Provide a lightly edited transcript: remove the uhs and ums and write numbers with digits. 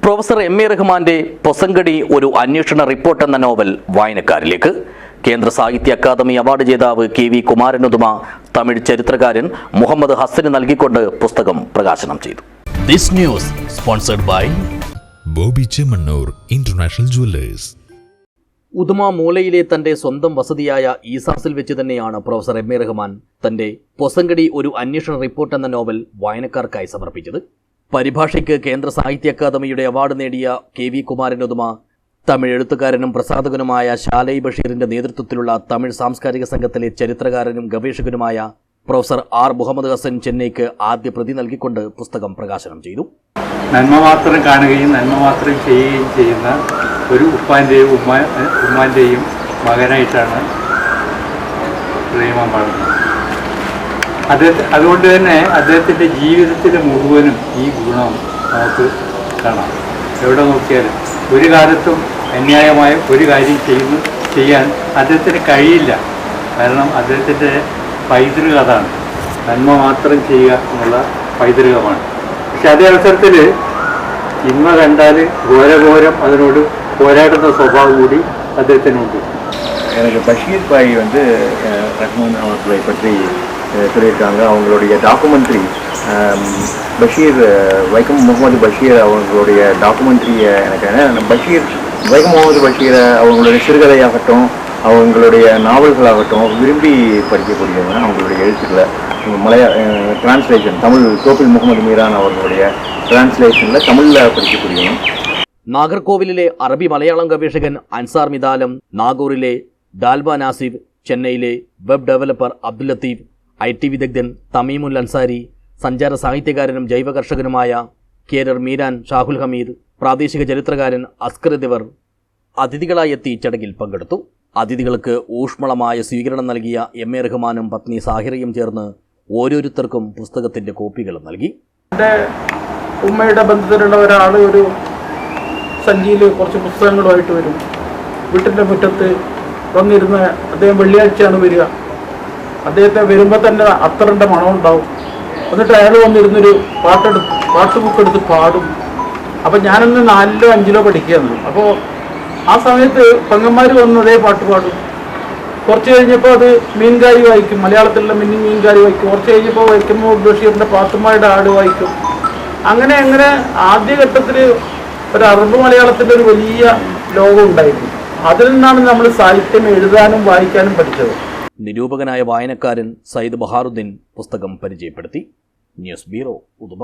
Professor M A റഹ്മാന്റെ പൊസങ്കടി ഒരു അന്വേഷണ റിപ്പോർട്ട് എന്ന നോവൽ വായനക്കാരിലേക്ക്. കേന്ദ്ര സാഹിത്യ അക്കാദമി അവാർഡ് ജേതാവ് KV കുമാരനുദുമ തമിഴ് ചരിത്രകാരൻ മുഹമ്മദ് ഹസന് നൽകിക്കൊണ്ട് പുസ്തകം പ്രകാശനം ചെയ്തു. This news sponsored by Boby Chemmanur international jewellers. Uduma മൂലയിലെ തന്റെ സ്വന്തം വസതിയായ ഈസാസിൽ വെച്ച് തന്നെയാണ് പ്രൊഫസർ എം എ റഹ്മാൻ തന്റെ പൊസങ്കടി ഒരു അന്വേഷണ റിപ്പോർട്ട് എന്ന നോവൽ വായനക്കാർക്കായി സമർപ്പിച്ചത്. പരിഭാഷയ്ക്ക് കേന്ദ്ര സാഹിത്യ അക്കാദമിയുടെ അവാർഡ് നേടിയ KV കുമാരനുദുമ തമിഴ് എഴുത്തുകാരനും പ്രസാധകനുമായ ശാലൈ ബഷീറിന്റെ നേതൃത്വത്തിലുള്ള തമിഴ് സാംസ്കാരിക സംഘത്തിലെ ചരിത്രകാരനും ഗവേഷകനുമായ പ്രൊഫസർ R മുഹമ്മദ് ഹസൻ ചെന്നൈക്ക് ആദ്യ പ്രതി നൽകിക്കൊണ്ട് പുസ്തകം പ്രകാശനം ചെയ്തു. നന്മ മാത്രം കാണുകയും നന്മ മാത്രം ചെയ്യുകയും ചെയ്യുന്ന ഒരു ഉപ്പാൻ്റെയും ഉമ്മാൻ്റെയും മകനായിട്ടാണ് റഹ്മാൻ പാടുന്നത്. അതുകൊണ്ട് തന്നെ അദ്ദേഹത്തിൻ്റെ ജീവിതത്തിലെ മുഴുവനും ഈ ഗുണം നമുക്ക് കാണാം. എവിടെ നോക്കിയാലും ഒരു കാലത്തും അന്യായമായ ഒരു കാര്യം ചെയ്യാൻ അദ്ദേഹത്തിന് കഴിയില്ല. കാരണം അദ്ദേഹത്തിൻ്റെ പൈതൃക അതാണ്, നന്മ മാത്രം ചെയ്യുക എന്നുള്ള പൈതൃകമാണ്. പക്ഷെ അതേ അവസരത്തിൽ ഇമ്മ കണ്ടാൽ ഘോരഘോരം അതിനോട് പോരാടുന്ന സ്വഭാവം കൂടി അദ്ദേഹത്തിനുണ്ട്. எனக்கு பஷீர் பாய் ரஹ்மான் அவர்களை பற்றி சொல்லியிருக்காங்க. அவங்களுடைய டாக்குமெண்ட்ரி பஷீர் வைக்கம் முகமது பஷீர் அவங்களுடைய டாக்குமெண்ட்ரியை எனக்கு வைக்கம் முகமது பஷீரை அவங்களுடைய சிறுகதையாகட்டும் அவங்களுடைய நாவல்களாகட்டும் விரும்பி படிக்கக்கூடியவங்க. அவங்களுடைய எழுத்துக்களை டிரான்ஸ்லேஷன் தமிழ் தோப்பில் முகமது மீரான் அவர்களுடைய டிரான்ஸ்லேஷனில் தமிழில் படிக்கக்கூடியவங்க. നാഗർകോവിലിലെ അറബി മലയാളം ഗവേഷകൻ അൻസാർ മിതാലം, നാഗൂറിലെ ഡാൽബ നാസിഫ്, ചെന്നൈയിലെ web developer Abdul Latheef, IT വിദഗ്ധൻ തമീമുൽ അൻസാരി, സഞ്ചാര സാഹിത്യകാരനും ജൈവ കർഷകനുമായ കേരർ മീരാൻ ഷാഹുൽ ഹമീദ്, പ്രാദേശിക ചരിത്രകാരൻ അസ്കർ എന്നിവർ അതിഥികളായി എത്തി ചടങ്ങിൽ പങ്കെടുത്തു. അതിഥികൾക്ക് ഊഷ്മളമായ സ്വീകരണം നൽകിയ എം എ റഹ്മാനും പത്നി സാഹിറയും ചേർന്ന് ഓരോരുത്തർക്കും പുസ്തകത്തിന്റെ കോപ്പികൾ നൽകി. എൻ്റെ ഉമ്മയുടെ ബന്ധത്തിലുള്ള ഒരാൾ ഒരു സഞ്ചിയിൽ കുറച്ച് പുസ്തകങ്ങളുമായിട്ട് വരും. വീട്ടിൻ്റെ മുറ്റത്ത് വന്നിരുന്ന് അദ്ദേഹം വെള്ളിയാഴ്ചയാണ് വരിക. അദ്ദേഹത്തെ വരുമ്പോൾ തന്നെ അത്തറിൻ്റെ മണമുണ്ടാവും. എന്നിട്ട് അയാൾ വന്നിരുന്നൊരു പാട്ട് ബുക്ക് എടുത്ത് പാടും. അപ്പം ഞാനന്ന് 4ലോ 5ലോ പഠിക്കുകയാണ്. അപ്പോൾ ആ സമയത്ത് പെങ്ങന്മാർ വന്ന് അതേ പാട്ട് പാടും. കുറച്ച് കഴിഞ്ഞപ്പോൾ അത് മീൻകാരി വായിക്കും, മലയാളത്തിലുള്ള മീൻകാരി വായിക്കും. കുറച്ച് കഴിഞ്ഞപ്പോൾ വൈക്കം മുഹമ്മദ് ബഷീറിൻ്റെ പാത്തുമ്മയുടെ ആട് വായിക്കും. അങ്ങനെ ആദ്യഘട്ടത്തിൽ ഒരു അറബ് മലയാളത്തിൻ്റെ ഒരു വലിയ ലോകം ഉണ്ടായിരുന്നു. അതിൽ നിന്നാണ് നമ്മൾ സാഹിത്യം എഴുതാനും വായിക്കാനും പഠിച്ചത്. നിരൂപകനായ വായനക്കാരൻ സയ്യിദ് ബഹാറുദ്ദീൻ പുസ്തകം പരിചയപ്പെടുത്തി. News bureau, Uduma.